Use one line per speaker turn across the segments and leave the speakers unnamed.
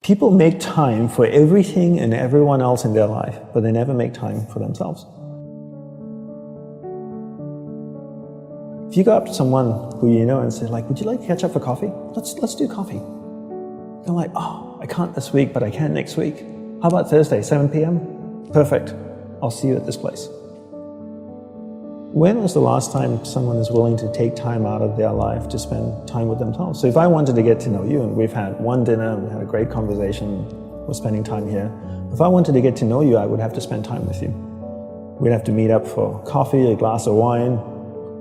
People make time for everything and everyone else in their life, but they never make time for themselves. If you go up to someone who you know and say, like, would you like to catch up for coffee? Let's do coffee. They're like, oh, I can't this week, but I can next week. How about Thursday, 7 p.m.? Perfect. I'll see you at this place. When was the last time someone is willing to take time out of their life to spend time with themselves? So if I wanted to get to know you, and we've had one dinner, and we had a great conversation, we're spending time here. If I wanted to get to know you, I would have to spend time with you. We'd have to meet up for coffee, a glass of wine.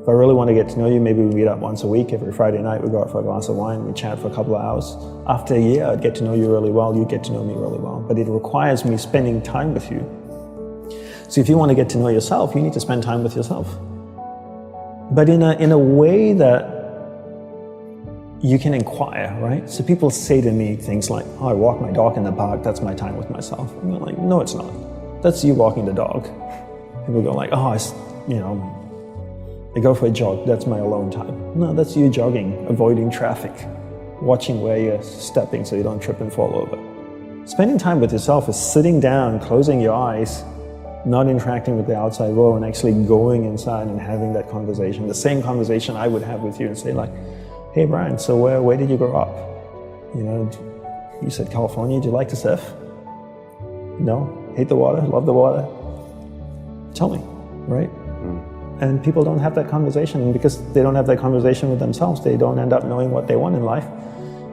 If I really want to get to know you, maybe we meet up once a week. Every Friday night, we go out for a glass of wine, we chat for a couple of hours. After a year, I'd get to know you really well, you'd get to know me really well. But it requires me spending time with you. So if you want to get to know yourself, you need to spend time with yourself. But in a way that you can inquire, right? So people say to me things like, oh, I walk my dog in the park, that's my time with myself. And you're like, no, it's not. That's you walking the dog. People go like, oh, I go for a jog, that's my alone time. No, that's you jogging, avoiding traffic, watching where you're stepping so you don't trip and fall over. Spending time with yourself is sitting down, closing your eyes, not interacting with the outside world, and actually going inside and having that conversation, the same conversation I would have with you and say like, hey Brian, so where did you grow up? You know, you said California, do you like to surf? No? Hate the water? Love the water? Tell me, right? And people don't have that conversation, and because they don't have that conversation with themselves, they don't end up knowing what they want in life.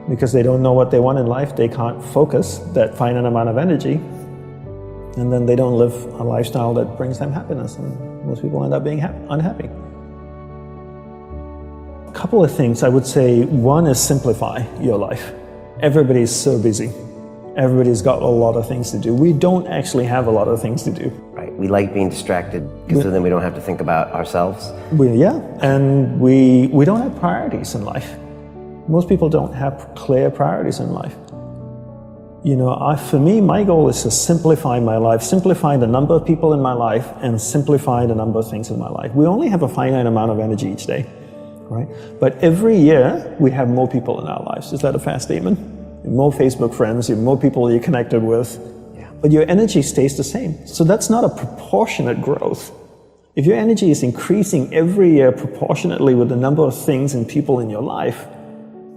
Because they don't know what they want in life, they can't focus that finite amount of energy, and then they don't live a lifestyle that brings them happiness, and most people end up being unhappy. A couple of things I would say. One is simplify your life. Everybody's so busy. Everybody's got a lot of things to do. We don't actually have a lot of things to do.
Right. We like being distracted because then we don't have to think about ourselves.
And we don't have priorities in life. Most people don't have clear priorities in life. You know, for me, my goal is to simplify my life, simplify the number of people in my life, and simplify the number of things in my life. We only have a finite amount of energy each day, right? But every year, we have more people in our lives. Is that a fair statement? More Facebook friends, more people you're connected with, but your energy stays the same. So that's not a proportionate growth. If your energy is increasing every year proportionately with the number of things and people in your life,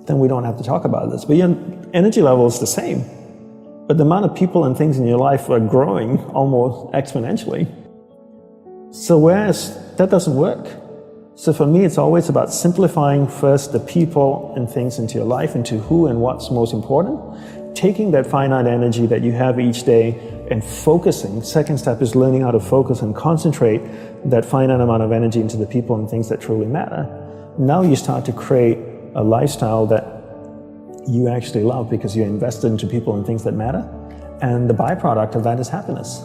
then we don't have to talk about this. But your energy level is the same. But the amount of people and things in your life are growing almost exponentially. So whereas that doesn't work. So for me, it's always about simplifying first the people and things into your life, into who and what's most important, taking that finite energy that you have each day and focusing. Second step is learning how to focus and concentrate that finite amount of energy into the people and things that truly matter. Now you start to create a lifestyle that you actually love because you're invested into people and things that matter, and the byproduct of that is happiness.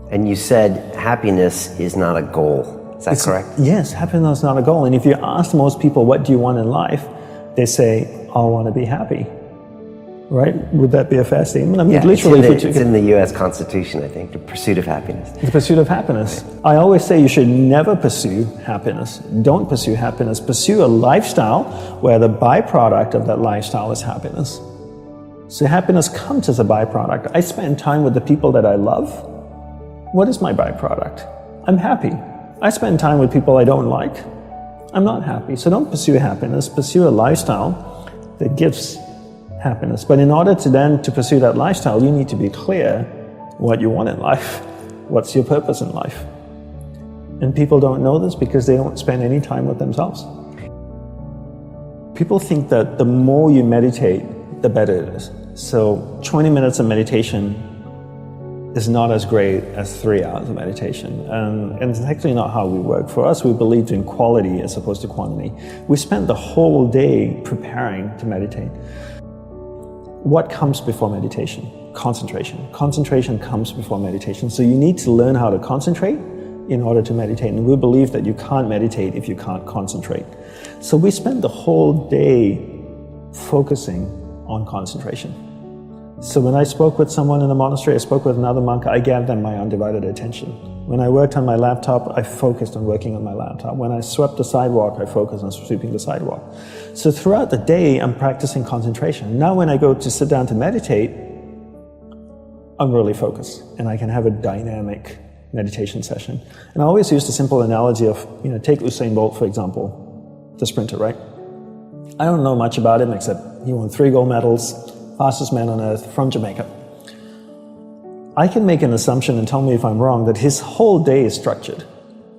And you said happiness is not a goal. Is that correct?
Yes, happiness is not a goal. And if you ask most people, what do you want in life? They say, I want to be happy. Right? Would that be a fair statement? I mean, literally,
it's in the U.S. Constitution, I think, the pursuit of happiness. The
pursuit of happiness. Right. I always say you should never pursue happiness. Don't pursue happiness. Pursue a lifestyle where the byproduct of that lifestyle is happiness. So happiness comes as a byproduct. I spend time with the people that I love. What is my byproduct? I'm happy. I spend time with people I don't like. I'm not happy. So don't pursue happiness. Pursue a lifestyle that gives happiness. But in order to pursue that lifestyle, you need to be clear what you want in life. What's your purpose in life? And people don't know this because they don't spend any time with themselves. People think that the more you meditate, the better it is. So 20 minutes of meditation is not as great as 3 hours of meditation. And it's actually not how we work. For us, we believed in quality as opposed to quantity. We spent the whole day preparing to meditate. What comes before meditation? Concentration. Concentration comes before meditation. So you need to learn how to concentrate in order to meditate. And we believe that you can't meditate if you can't concentrate. So we spend the whole day focusing on concentration. So when I spoke with someone in the monastery, I spoke with another monk, I gave them my undivided attention. When I worked on my laptop, I focused on working on my laptop. When I swept the sidewalk, I focused on sweeping the sidewalk. So throughout the day, I'm practicing concentration. Now when I go to sit down to meditate, I'm really focused, and I can have a dynamic meditation session. And I always use the simple analogy of, take Usain Bolt, for example, the sprinter, right? I don't know much about him except he won 3 gold medals, fastest man on earth from Jamaica. I can make an assumption, and tell me if I'm wrong, that his whole day is structured.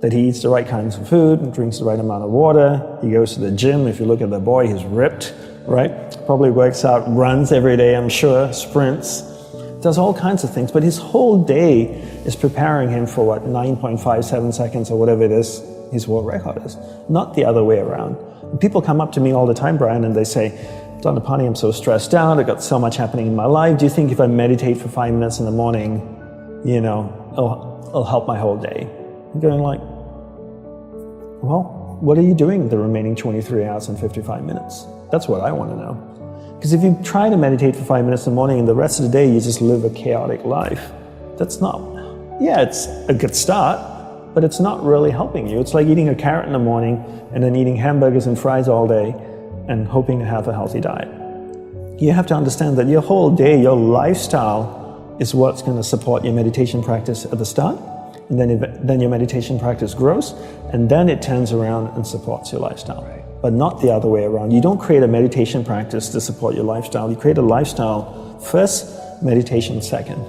That he eats the right kinds of food and drinks the right amount of water. He goes to the gym. If you look at the boy, he's ripped, right? Probably works out, runs every day, I'm sure, sprints, does all kinds of things. But his whole day is preparing him for 9.57 seconds or whatever it is his world record is, not the other way around. And people come up to me all the time, Brian, and they say, Dandapani, I'm so stressed out, I've got so much happening in my life. Do you think if I meditate for 5 minutes in the morning, it'll help my whole day? I'm going like, well, what are you doing the remaining 23 hours and 55 minutes? That's what I want to know. Because if you try to meditate for 5 minutes in the morning and the rest of the day you just live a chaotic life, that's not, it's a good start, but it's not really helping you. It's like eating a carrot in the morning and then eating hamburgers and fries all day and hoping to have a healthy diet. You have to understand that your whole day, your lifestyle is what's going to support your meditation practice at the start, and then your meditation practice grows, and then it turns around and supports your lifestyle. Right. But not the other way around. You don't create a meditation practice to support your lifestyle. You create a lifestyle first, meditation second.